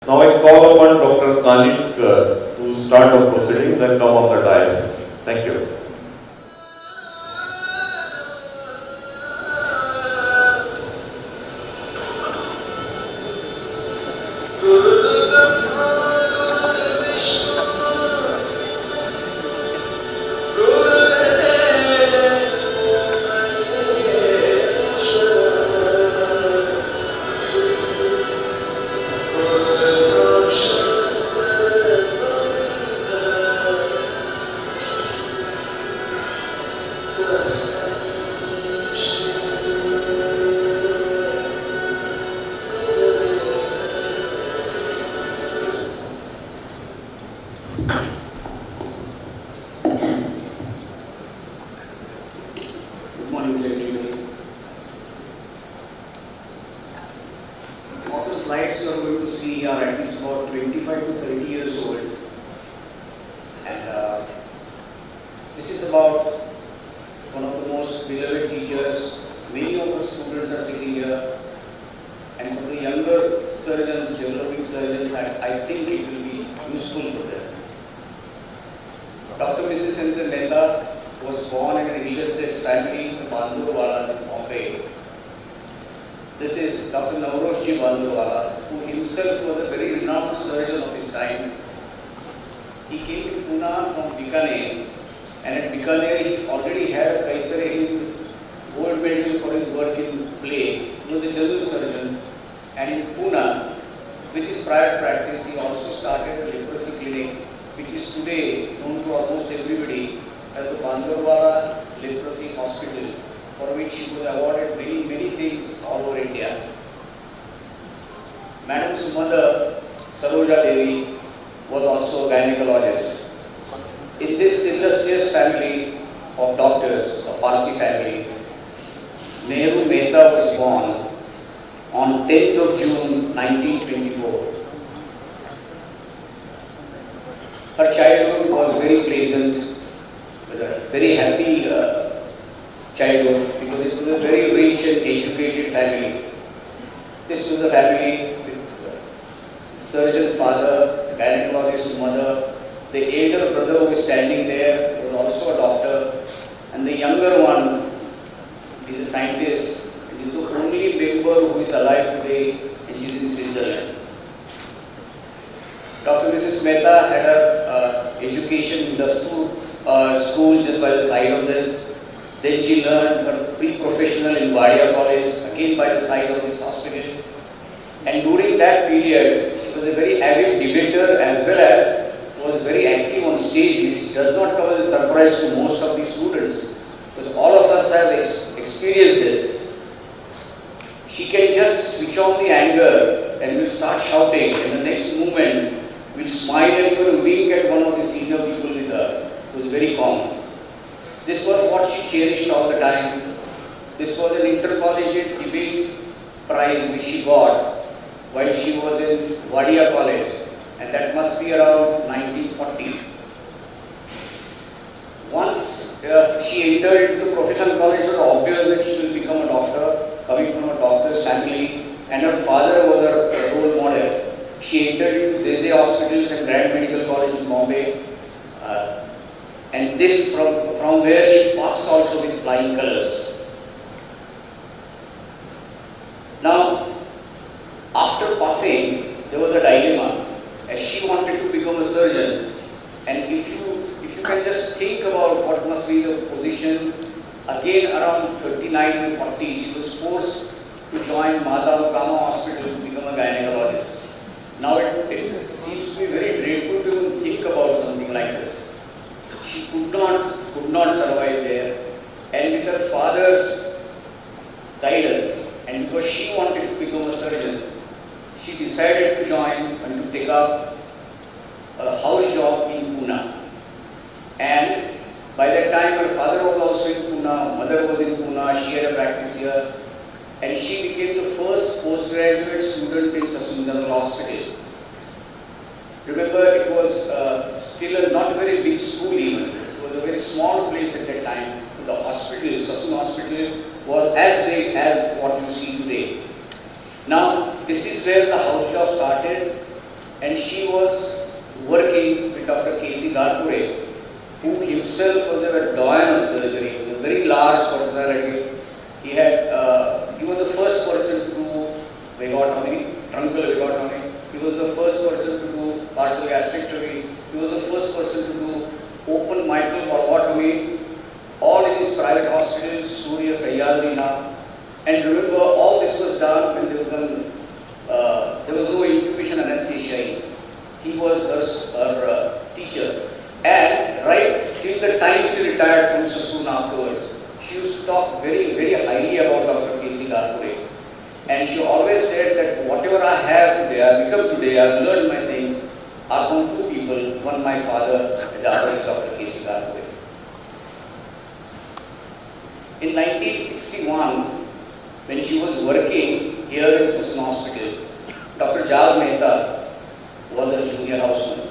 Now I call upon Dr. Kanitkar to start the proceedings and come on the dais. Thank you. Good morning to everybody. All the slides you are going to see are at least about 25 to 30 years old. And this is about one of the most beloved teachers. Many of our students are sitting here. And for the younger surgeons, developing surgeons, I think it will be useful for them. Dr.Mrs.Mehta was born in an illustrious family in Bandurwala in Bombay. This is Dr. Navrojji Bandurwala, who himself was a very renowned surgeon of his time. He came to Pune from Bikaner, and at Bikaner he already had a Kaisari gold medal for his work in play. He was a general surgeon, and in Pune, with his private practice, he also started a leprosy clinic, which is today known to almost everybody as the Bandurwala Leprosy Hospital, for which he was awarded many things all over India. Madam's mother, Saroja Devi, was also a gynecologist. In this illustrious family of doctors, a Parsi family, Mehta was born on 10th of June 1924. Her childhood was very pleasant, with a very happy childhood, because it was a very rich and educated family. This was a family with surgeon father, gynecologist mother. The elder brother who is standing there was also a doctor, and the younger one is a scientist. He is the only member who is alive today, and she is in Switzerland. Dr. Mrs. Mehta had her education in the school just by the side of this. Then she learned her pre-professional in Wadia College, again by the side of this hospital. And during that period, she was a very avid debater as well as was very active on stage, which does not come as a surprise to most of the students, because all of us have experienced this. She can just switch on the anger and will start shouting, and the next moment will smile and even wink at one of the senior people with her. It was very common. This was what she cherished all the time. This was an intercollegiate debate prize which she got while she was in Wadia College, and that must be around 1940. Once she entered into the professional college, it was obvious that she will become a doctor, coming from a doctor's family, and her father was her role model. She entered into Zeze Hospitals and Grand Medical College in Bombay, and this from where she passed also with flying colors. Now, after passing, there was a dilemma, as she wanted to become a surgeon, and if you can just think about what must be the position, again around 39 and 40, she was forced to join Madhav Kama Hospital to become a gynecologist. Now it seems to be very dreadful to even think about something like this. She could not survive there, and with her father's guidance, and because she wanted to become a surgeon, she decided to join and to take up a house job in Pune. And by that time, her father was also in Pune, mother was in Pune, she had a practice here, and she became the first postgraduate student in Sassoon General Hospital. Remember, it was still a not very big school even. It was a very small place at that time. The hospital, Sassoon Hospital, was as big as what you see today. Now, this is where the house job started, and she was working with Dr. K.C. Garpure, who himself was a doyen of surgery. He was a very large personality. He was the first person to do vagotomy, truncal vagotomy. He was the first person to do partial gastrectomy. He was the first person to do open mitral valvotomy, all in his private hospital, Surya Sayyadina. And remember, all this was done when there was no intubation anesthesia. He was her teacher. And right till the time she retired from Sassoon afterwards, she used to talk very, very highly about Dr. K.C. Garpure. And she always said that whatever I have today, I become today, I've learned my things, are from two people, one my father and the other is Dr. K.C. Garpure. In 1961, when she was working here in Sassoon Hospital, Dr. Mehta was a junior houseman.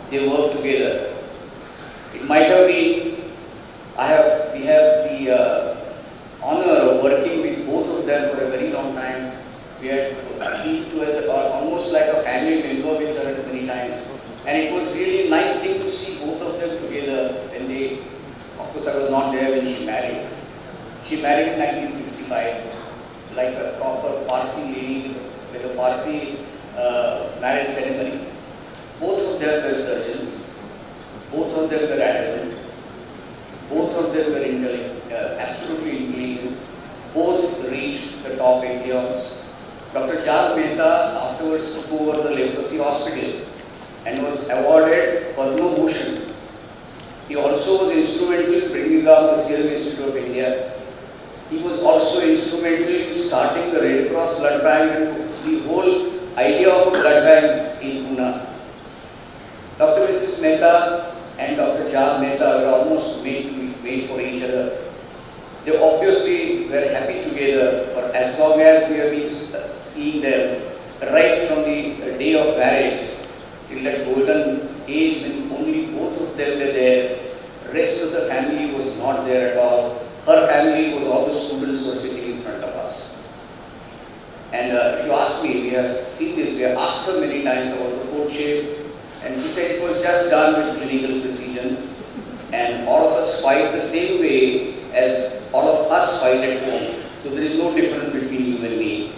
They worked together. It might have been, we have the honor of working with both of them for a very long time. We had been to as almost like a family member with her many times. And it was really nice thing to see both of them together when they, of course I was not there when she married. She married in 1965, like a proper Parsi lady with a Parsi marriage ceremony. Both of them were surgeons. Both of them were adamant. Both of them were absolutely intelligent. Both reached the top echelons. Dr. Mehta afterwards took over the leprosy hospital and was awarded Padma Bhushan. He also was instrumental in bringing up the Serum Institute of India. He was also instrumental in starting the Red Cross blood bank and the whole idea of a blood bank in Pune. Dr.Mrs. Mehta and Dr. Mehta were almost made for each other. They obviously were happy together for as long as we have been seeing them, right from the day of marriage till that golden age when only both of them were there. Rest of the family was not there at all. Her family was all the students who were sitting in front of us. And if you ask me, we have seen this, we have asked her many times about the courtship, and she said it was just done with clinical precision. And all of us fight the same way as all of us fight at home. So there is no difference between you and me.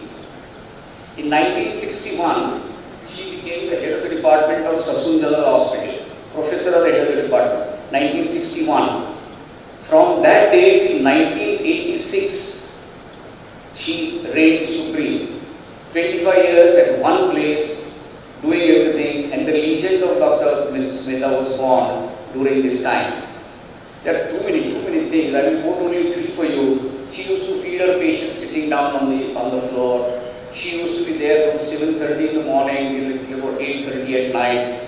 In 1961, she became the head of the department of Sassoon General Hospital, professor of the head of the department, 1961. From that day till 1986, she reigned supreme. 25 years at one place, doing everything, and the legend of Dr.Mrs.Mehta was born during this time. There are too many things. I will quote only three for you. She used to feed her patients sitting down on the floor. She used to be there from 7:30 in the morning till about 8:30 at night.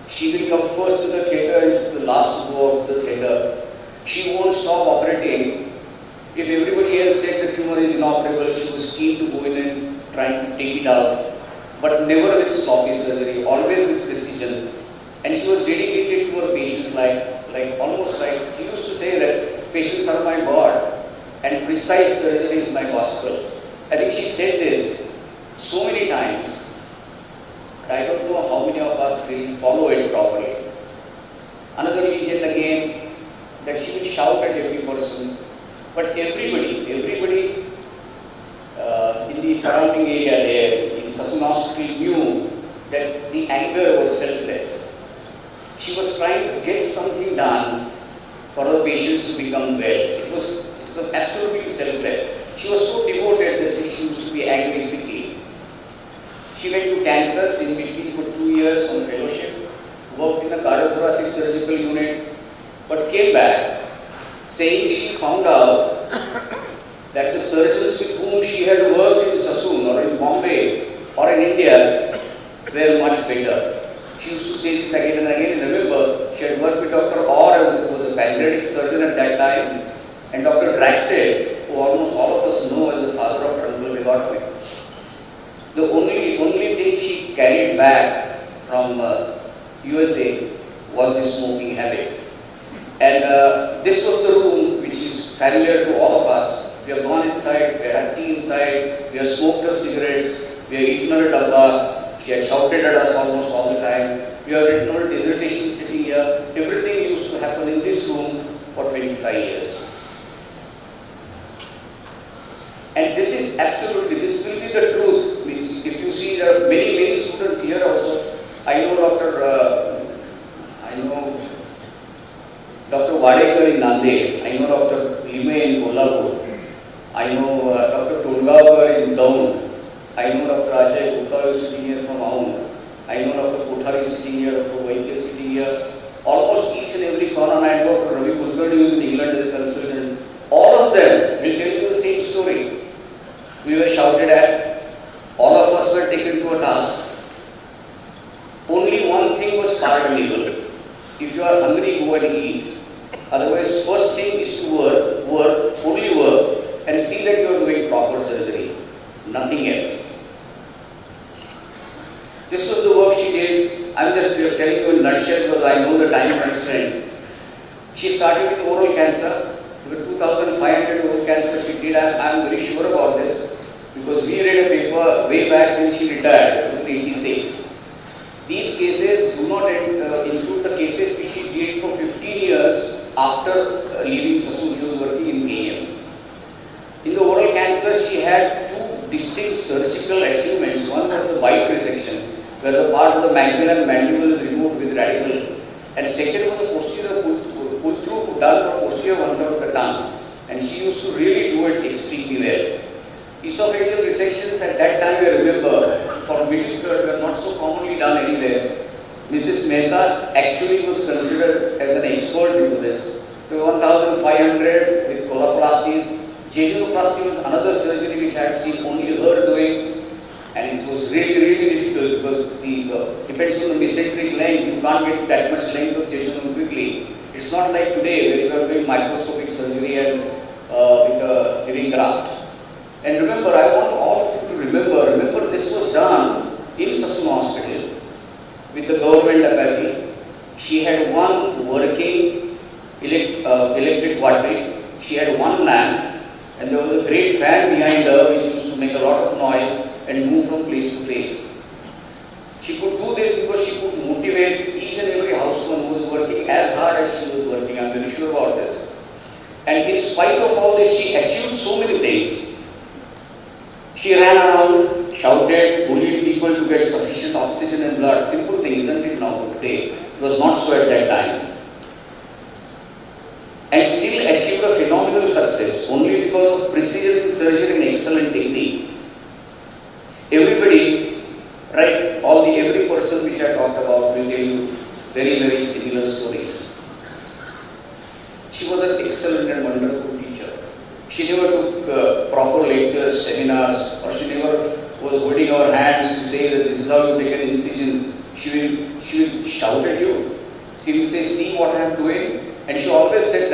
She will come first to the theatre and she's the last to go out to the theatre. She won't stop operating. If everybody else said the tumor is inoperable, she was keen to go in and try to take it out. But never with sloppy surgery, always with precision. And she was dedicated to her patients almost like, she used to say that patients are my God and precise surgery is my gospel. I think she said this so many times. But I don't know how many of us will follow it properly. Another legend again, that she will shout at every person. But everybody in the surrounding area there, in Sassoon Hospital, knew that the anger was selfless. She was trying to get something done for the patients to become well. It was absolutely selfless. She was so devoted that she used to be angry quickly. She went to Kansas in between for 2 years on fellowship, worked in the cardiothoracic surgical unit, but came back saying she found out that the surgeons with whom she had worked in Sassoon or in Bombay or in India were much better. She used to say this again and again. Remember, she had worked with Dr. Orr, who was a pancreatic surgeon at that time, and Dr. Draxted, who almost all of us know as the father of truncal vagotomy. The only thing she carried back from USA was the smoking habit. And this was the room which is familiar to all of us. We have gone inside, we had tea inside, we have smoked her cigarettes, we have eaten her dabba. She had shouted at us almost all the time. We have written our dissertation sitting here. Everything used to happen in this room for 25 years. And this is absolutely, this will be the truth. Means if you see there are many students here also. I know Dr. Wadekar in Nanded. I know Dr. Lime in Kolhapur. I know Dr. Tolgavkar in Daun. I know Dr. Ajay Gupta is sitting here from Aun. I know Dr. Kothari is sitting here, Dr. Vaidya is sitting here. Almost each and every corner. I know Dr. Ravi Kulkarni who is in England as a consultant. All of them will tell you the same story. We were shouted at. All of us were taken to a task. Only one thing was pardonable. If you are hungry, go and eat. Otherwise, first thing is to work, only work, and see that you are doing proper surgery. Nothing else. This was the work she did. I am just telling you in a nutshell because I know the time constraint. She started with oral cancer. With 2,500 oral cancer she did. I am very sure about this because we read a paper way back when she retired in 1986. These cases do not include the cases which she did for 15 years after leaving Sassoon. She was working in KM. In the oral cancer, she had two distinct surgical achievements. One was the bite resection, where the part of the maxilla and mandible is removed with radical. And second was the posterior pull-through done for posterior one-third of the tongue. And she used to really do it extremely well. Esophageal resections at that time, I remember, for middle third were not so commonly done anywhere. Mrs. Mehta actually was considered as an expert into this. The 1,500 with coloplasties. Jejuoplasty was another surgery which I had seen only her doing, and it was really difficult because it depends on the mesenteric length. You can't get that much length of jejunum quickly. It's not like today where you are doing microscopic surgery and with a living graft. And remember, I want all of you to remember this was done in Sassoon Hospital with the government apathy. She had one working electric quadri. She had one lamp. And there was a great fan behind her which used to make a lot of noise and move from place to place. She could do this because she could motivate each and every houseman who was working as hard as she was working. I am very sure about this. And in spite of all this, she achieved so many things. She ran around, shouted, bullied people to get sufficient oxygen and blood. Simple thing, isn't it now today? It was not so at that time. And still achieved a phenomenal success only because of precision in surgery and excellent technique. Everybody, right, every person which I talked about will tell you very similar stories. She was an excellent and wonderful teacher. She never took proper lectures, seminars, or she never was holding our hands to say that this is how you take an incision. She will shout at you. She will say, see what I am doing. And she always said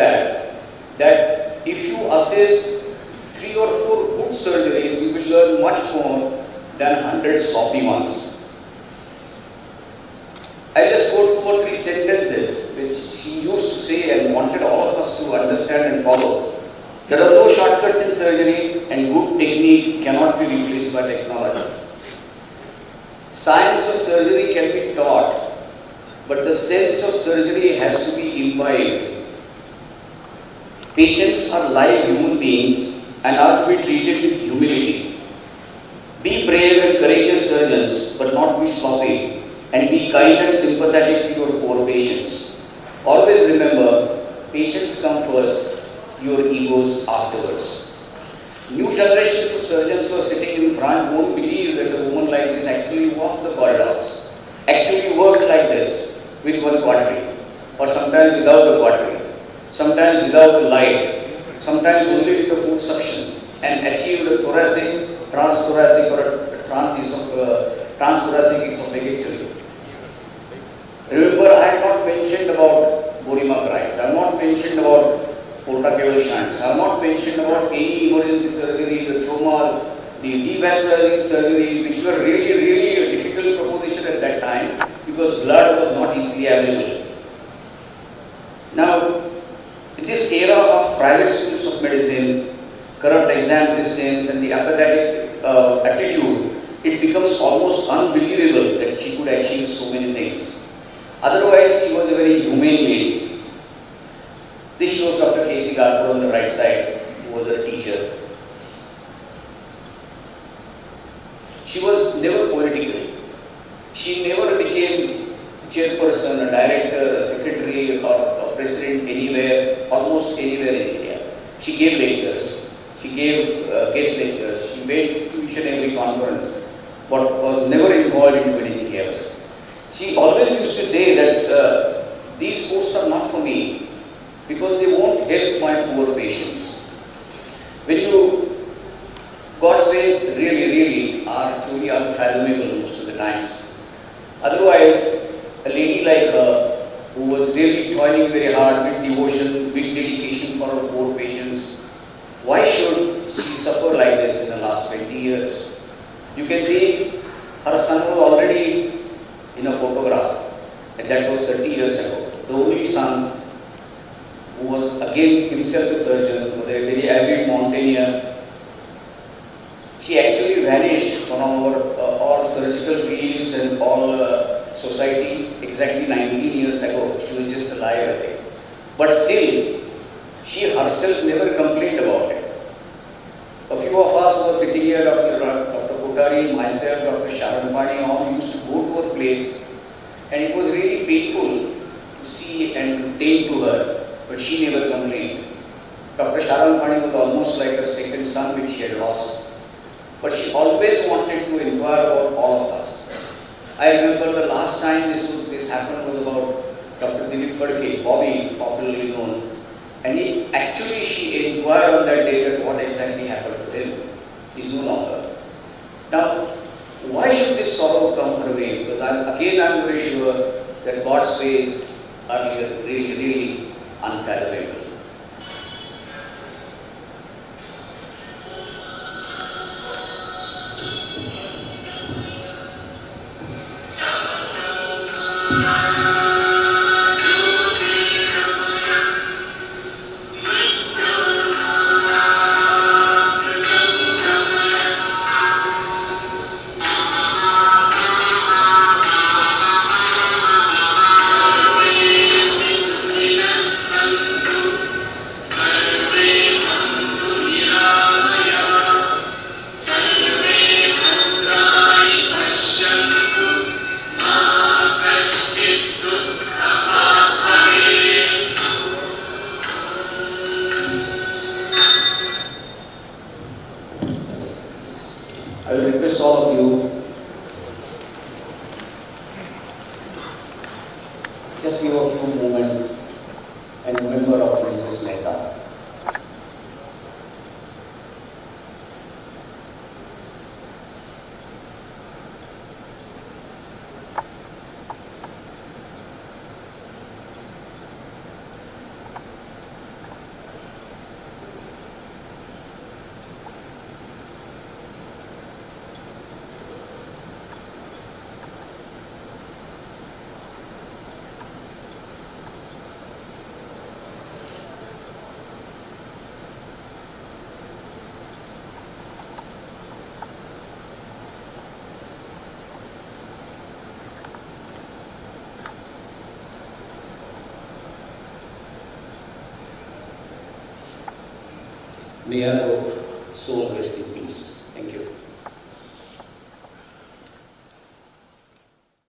that if you assess 3 or 4 good surgeries, you will learn much more than 100 sloppy ones. I'll just quote 2 or 3 sentences which she used to say and wanted all of us to understand and follow. There are no shortcuts in surgery and good technique cannot be replaced by technology. Science of surgery can be taught, but the sense of surgery has to be imbibed. Patients are live human beings and are to be treated with humility. Be brave and courageous surgeons, but not be sloppy, and be kind and sympathetic to your poor patients. Always remember, patients come first, your egos afterwards. New generations of surgeons who are sitting in front won't believe that a woman like this actually walked the corridors, actually worked like this with one quadri, or sometimes without a quadri, sometimes without a light, sometimes only with a foot suction, and achieved a thoracic, transthoracic or a transthoracic esophagectomy. Remember, I have not mentioned about Borima crimes, I have not mentioned about portacable shunts, I have not mentioned about any emergency surgery, the trauma, the devascularizing surgery, which were really a difficult proposition at that time because blood was not easily available. Now, in this era of private schools of medicine, corrupt exam systems and the apathetic attitude, it becomes almost unbelievable that she could achieve so many things. Otherwise, she was a very humane lady. This shows Dr. K.C. Garpur on the right side, who was a teacher. She was never political. She never became chairperson, a director, a secretary, or a president anywhere, almost anywhere in India. She gave lectures. She gave guest lectures. She went to each and every conference, but was never involved into anything else. She always used to say that these posts are not for me because they won't help my poor patients. When you, God's ways really are truly unfathomable most of the times. Otherwise, a lady like her, who was really toiling very hard with devotion, with dedication for her poor patients, why should she suffer like this in the last 20 years? You can see her son was already in a photograph, and that was 30 years ago. The only son, who was again himself a surgeon, was a very avid mountaineer. She actually vanished from all surgical fields and all society exactly 19 years ago. She was just alive, I think. But still, she herself never complained about it. A few of us who were sitting here, Dr. Kothari, myself, Dr. Sharanpani, all used to go to her place, and it was really painful to see and to tend to her, but she never complained. Dr. Sharanpani was almost like her second son which she had lost. But she always wanted to inquire about all of us. I remember the last time this happened was about Dr. Kanitkar, Bobby, popularly known. And she inquired on that day that what exactly happened to him. He's no longer. Now, why should this sorrow come her way? Because I'm very sure that God's ways are really unfathomable. I will request all of you, just give a few moments and remember Dr.Mrs. Mehta. May her soul rest in peace.